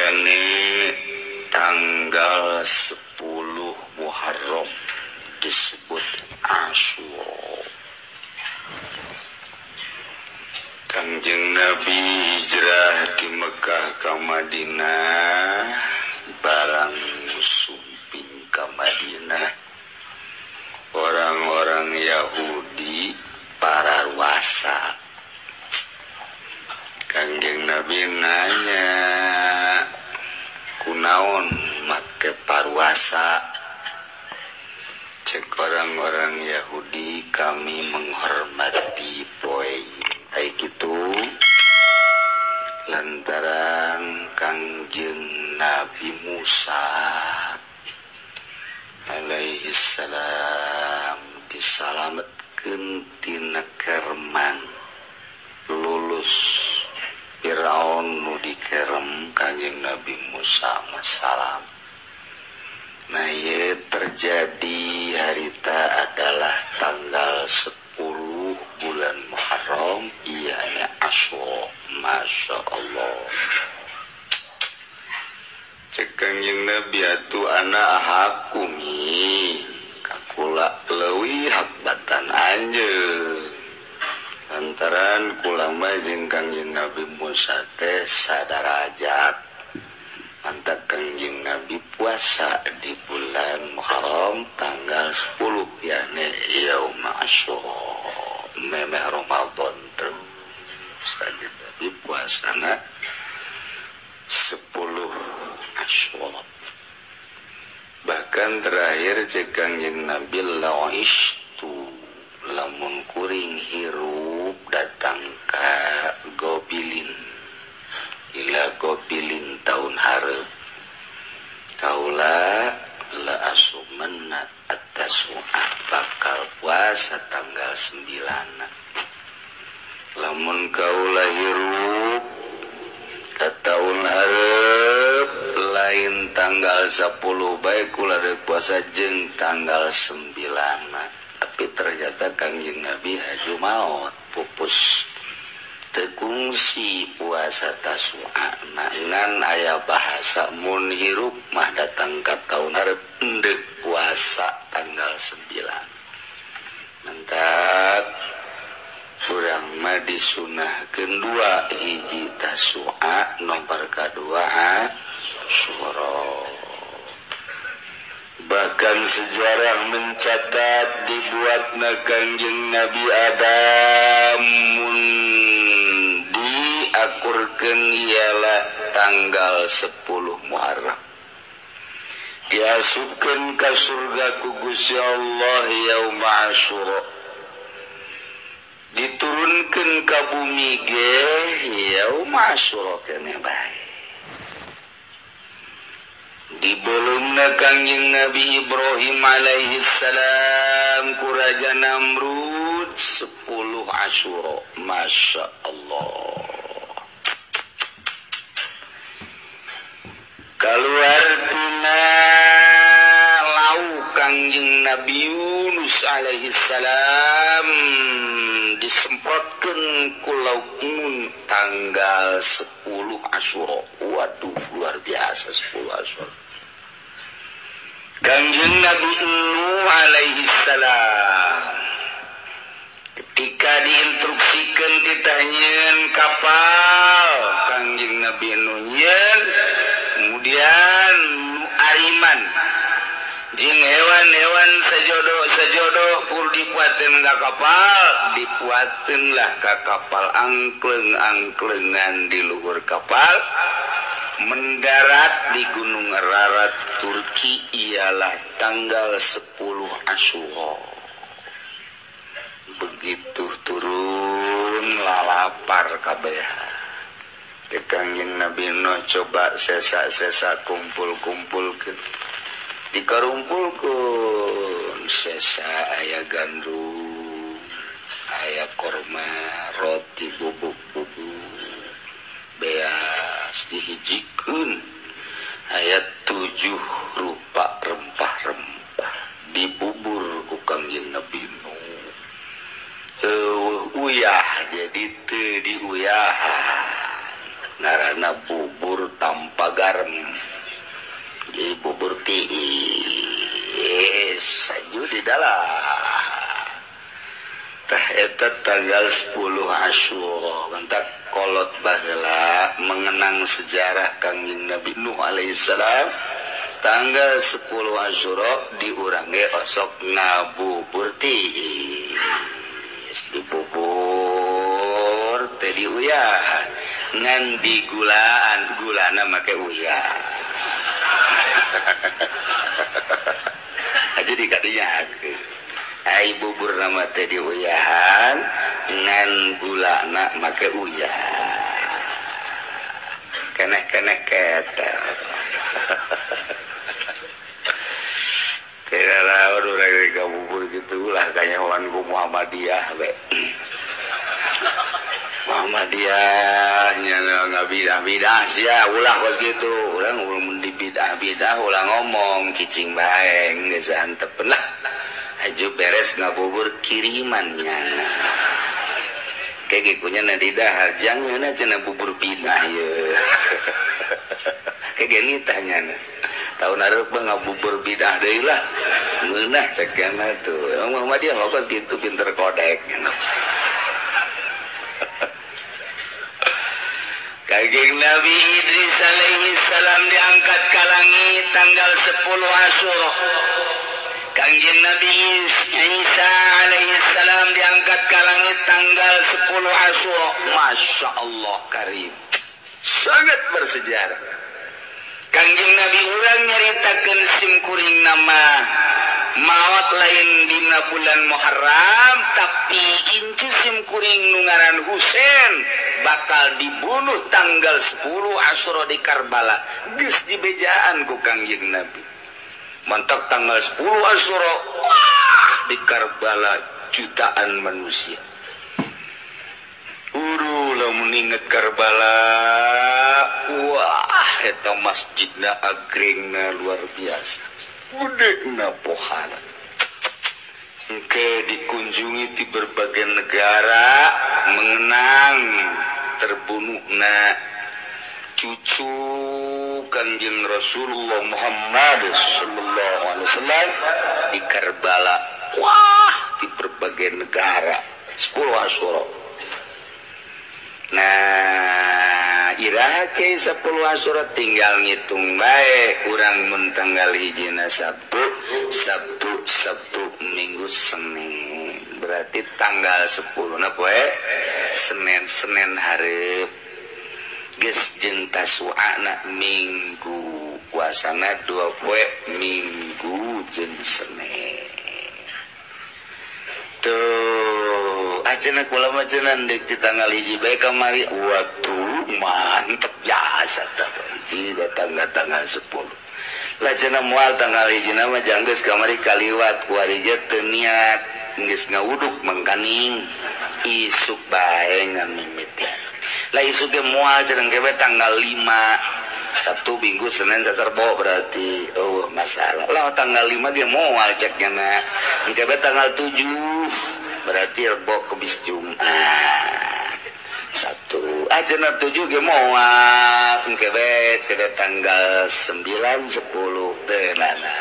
Iyane tanggal 10 Muharram disebut Asyura. Kangjeng Nabi hijrah di Mekah ke Madinah barang sumping ke Madinah. Orang-orang Yahudi para ruasa. Kangjeng Nabi nanya, kunaon make paruasa? Cek orang-orang Yahudi, kami menghormati poe. Kayak gitu lantaran Kangjeng Nabi Musa alaihi salam disalametkeun tina kerman lulus Firaun nu dikerem Kangjeng Nabi Musa masalam. Nah ye terjadi harita adalah tanggal 10 bulan Muharram, ianya Asyura. Masya Allah. Cek Kangjeng Nabi atuh anak hakumi kakula leuwih habatan anjeun. Lantaran kula mah jeung Kangjeng Nabi Musa teh sadarajat. Mantap Kangjeng Nabi puasa di bulan Muharram tanggal 10 yakni Yaum Asyura. Memeh Ramadan terus Kangjeng Nabi puasana 10 Asyura. Bahkan terakhir cek Kangjeng Nabi laishtu lamun kuring hirup datang ka gobilin ila gobilin tahun hareup kaula la asumanna at-tasua bakal puasa tanggal 9. Lamun kaula hirup ka tahun hareup lain tanggal 10 bae kula rek puasa jeung tanggal 9. Tapi ternyata Kangjeng Nabi haju maot pupus tegungsi puasa tasua ngan aya bahasa mun hirup mah datang ka taun hareup endek puasa tanggal 9. Mentak urang mah disunahkeun 2 hiji tasua nomor kadua Asyura. Bahkan sejarah mencatat dibuatna Kangjeng Nabi Adam diakurkeun ialah tanggal 10 Muharram. Diasupkeun ka surga ku Gusti Allah yaum Asyura. Diturunkeun ka bumi ge yaum Asyura keneh bae. Di belumna Kangjeng Nabi Ibrahim alaihi salam ku Raja Namrud 10 Asyura. Masya Allah. Keluar tina lau Kangjeng Nabi Yunus alaihi salam disemprotkeun ku lauk Nun tanggal 10 Asyura. Waduh luar biasa 10 Asyura. Kangjeng Nabi Nuh alaihi salam ketika diinstruksikan ditanyain kapal Kangjeng Nabi Nuh nyeun kemudian nu ariman jeung hewan-hewan sajodoh kur dipuateun ka kapal dipuateunlah ka kapal angkleng-angklengan di luhur kapal mendarat di Gunung Ararat Turki ialah tanggal 10 Asyura. Begitu turun lalapar kabeh. Kangjeng Nabi Nuh coba sesa-sesa kumpul-kumpulkeun. Dikarumpulkeun sesa aya gandum, aya korma, roti bubuk-bubuk. Beas dihijikeun aya 7 rupa rempah-rempah dibubur ku Kangjeng Nabi Nuh. Uyah jadi teu diuyahan. Narana bubur tanpa garam. nyarita tanggal 10 Asyura mentak kolot baheula mengenang sejarah Kangjeng Nabi Nuh alaihissalam tanggal 10 Asyura diurang ge osok ngabubur tiis dibubur teh diuyahan ngan digulaan gulana make uyah jadi kadinya ai bubur nama teh diuyahan ngan gulana make uyah keneh ketel kira-kira udah bubur gitu lah kanyawan ku Muhammadiyah be Muhammadiyah nya ngabidah sia ulah kos gitu urang ulun di bidah ulah ngomong cicing baeng geus hantepen lah aju beres ngabubur kirimannya kayak gikunya nadi dahar jangan aja bubur bidah ya kayak gini tanya tahun harap ngabubur bidah deh lah ngeunah cekana tuh Muhammadiyah ngokos gitu pinter kodek Kangjeng Nabi Idris alaihi salam diangkat ke langit tanggal 10 Asyura. Kangjeng Nabi Isa alaihi salam diangkat ke langit tanggal 10 Asyura. Masya Allah karim, sangat bersejarah. Kangjeng Nabi urang nyaritakeun sim kuring nama maot lain dina bulan Muharram tapi incu sim kuring nu ngaran Husein bakal dibunuh tanggal 10 Asyura di Karbala geus dibejaan ku Kangjeng Nabi. Mantap tanggal 10 Asyura wah di Karbala jutaan manusia. Lamun inget Karbala wah eta masjidna agrengna luar biasa. Gudegna pohana engke dikunjungi di berbagai negara mengenang terbunuhna cucu Kanjeng Rasulullah Muhammad sallallahu alaihi wasallam di Karbala. Wah di berbagai negara 10 Asyura. Nah iraha ke 10 Asyura tinggal ngitung bae urang mun tanggal hijina Sabtu Minggu Senin berarti tanggal 10 na poe Senin hareup geus jeung tasuana Minggu puasana 2 poe Minggu jeung Senin tuh ajeuna kula mah cenah deuk di tanggal hiji bae kamari waduh mantep biasa tah hiji tanggal 10 lajenna moal tanggal hiji na mah janggeus kamari kaliwat ku ari teu niat geus ngawuduk mangkaning isuk bae ngamimit lah isuk ge moal cenah ge tanggal 5 Sabtu Minggu Senin Sasarbo berarti masalah lah tanggal 5 ge moal ceknya na engke tanggal 7 berarti Rebo Kamis Jumat Sabtu ajeuna 7 ge moal engke cenah tanggal 9 10 teu nana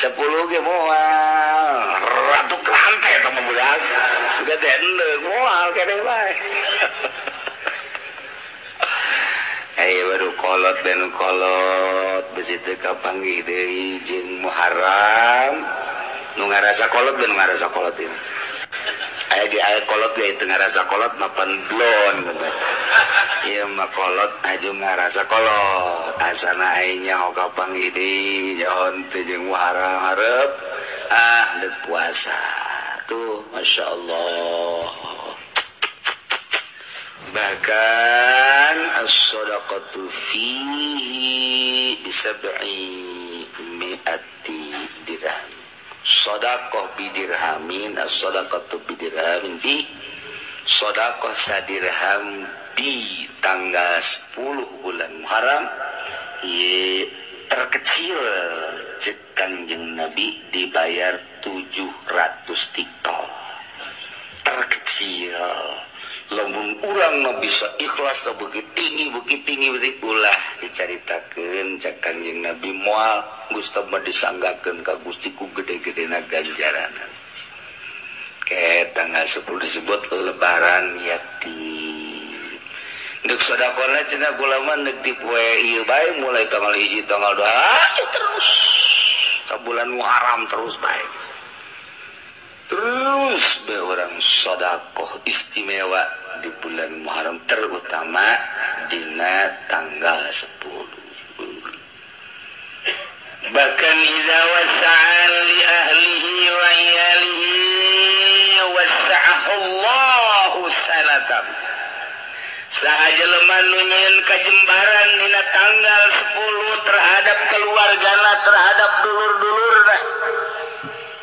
10 ge moal ratu krante eta mah budak sudah teh endeuh moal keneh bae baru kolot dan kolot besitu kapanggih deui jeung Muharram nu ngarasa kolot dan ngarasa kolot ini aya kolot ge teu ngarasa kolot mapan blon ieu mah kolot aju ngarasa kolot asana aing nyaho kapanggih deui nyaho teh jeung Muharram hareup deuk puasa tuh masyaallah. Bahkan as-sadaqatu fihi bisab'i mi'ati dirham. Sadaqah bidirhamin, as-sadaqatu bidirhamin fi sadaqah sadirham di tanggal 10 bulan Muharram terkecil cek Kanjeng Nabi dibayar 700 tikal. Terkecil. Lamun urang mah bisa ikhlas teh begitu tinggi ulah dicaritakeun cak Kanjeng Nabi moal Gusti mah disanggakeun ka Gusti ku gede-gedena ganjaran. tanggal 10 disebut lebaran yatim. Dek sodakona cenah ulama nek di poe ieu bae mulai tanggal 1 tanggal 2 terus sabulan Muharram terus bae. Terus be orang sedekah istimewa di bulan Muharram terutama dina tanggal 10. Bahkan idza wasa'a li ahlihi wa iyalihi wasa'ahu Allahu sanatan. Sahaja lemah nu nyieun kajembaran dina tanggal 10 terhadap keluargana terhadap dulur-dulurna.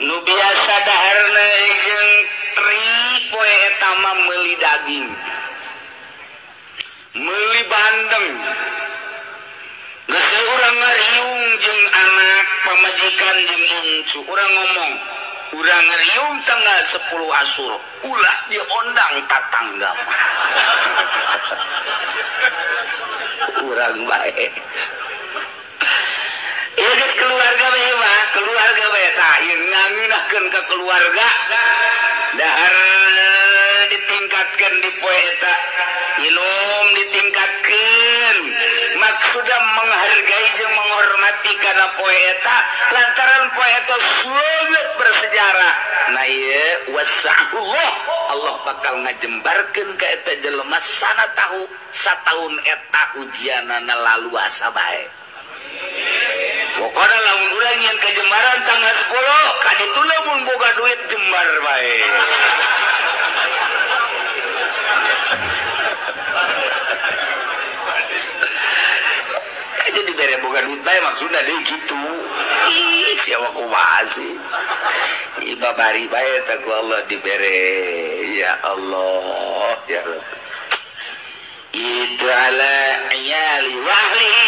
Nu biasa daharna jeung tri poe eta mah meuli daging. Meuli bandeng. Geus urang ngariung jeung anak pamajikan jeung incu urang ngomong, urang ngariung tanggal 10 Asyura, ulah diondang tatangga mah. Urang bae. Ieu geus keluarga bae mah, keluarga bae tah ieu ngangeunahkeun ka keluarga dahar ditingkatkeun di poe eta. Ilum ditingkatkeun maksudna menghargai jeung menghormati kana poe eta lantaran poe eta sangat bersejarah. Nah ieu wasa'ullah Allah bakal ngajembarkeun ka eta jelema sana tahu sataun eta ujianana lalu asa bae. Pokona lamun urang nyen kajembaran tanggal 10 kaditu lamun boga duit jembar bae. Jadi dari boga duit bae maksudna deui kitu. Ih, siapa kumaha sih? Ibabari bae teh ku Allah dibere. Ya Allah, ya Rabb. Itu ala iyali wahli.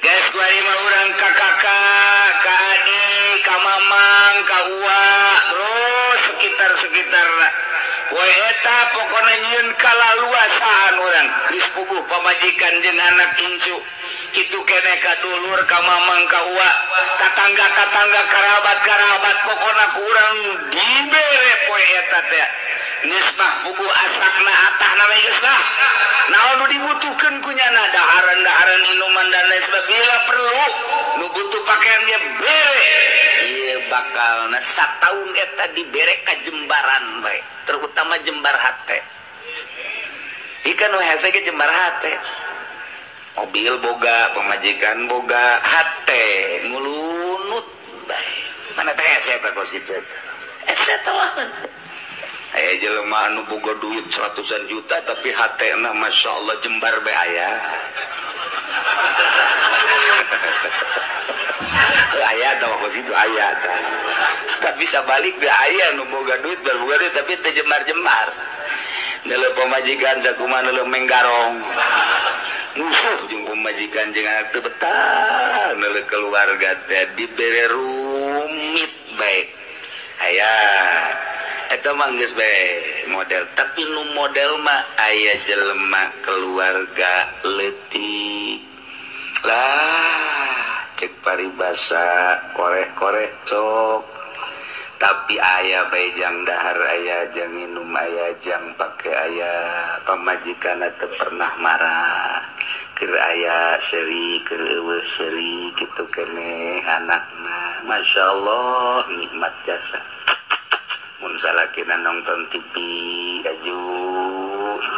Guys, kuari mah urang ka kakak, ka adik, ka mamang, ka uwa, terus sekitar-sekitarna. Poe eta pokona nyieun kalaluasaan urang, geus puguh pamajikan jeung anak incu. Kitu kene ka dulur, ka mamang, ka uwa, tatangga-tatangga, karabat-karabat pokona ku urang dibere poe eta teh. Geus mah puguh asakna atahna we geus lah. Naon nu dibutuhkeun ku nyana daharan-daharan inuman dan lain sebagainya perlu nu butuh pakaian dia bere. Ieu bakalna sataun eta dibere kajembaran bae, terutama jembar hate. Ikan nu hese ge jembar hate. Mobil boga, pemajikan boga, hate ngulunut bae. Mana teh hese teh kos kitu. Hese teh aya jelema anu boga duit ratusan juta tapi hatena Masya Allah jembar bae aya. Aya tah kos itu aya tah. Tapi sabalik ge aya nu boga duit berboga duit tapi teu jembar-jembar. Neuleuh pamajikan sakumaha neuleuh menggarong. Musuh jeung pamajikan jeung anak teu betah, neuleuh keluarga teh dibere rumit bae. Aya eta mah geus bae model, tapi nu model mah aya jelema keluarga leutik. Lah, cek paribasa koreh-koreh cok. Tapi aya bae jang dahar aya jang minum aya jang pake aya pamajikanna teu pernah marah. Keur aya seri keur eueuh seri kitu keneh anakna. Masya Allah nikmat jasa. Mun salakina nonton TV aju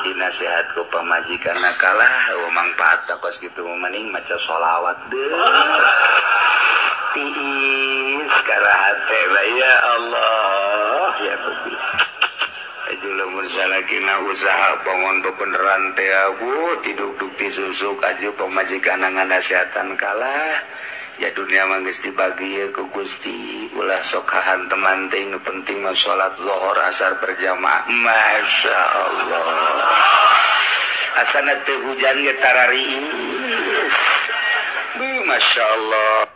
dinasehat ku pamajikanna kalah mangpaat kos kitu mending maca sholawat deuh. Tiis karahate ya Allah ya Rabbi. Aju lamun salakina usaha bangun beneran teh abu tiduk-duk disusuk aju pamajikanna nganasehatan kalah. Ya dunia mah geus dibagi ku Gusti ulah sok hahanteman teh nu penting mah salat zuhur asar berjamaah. Masya Allah asana teu hujan ge tarariis. Masya Allah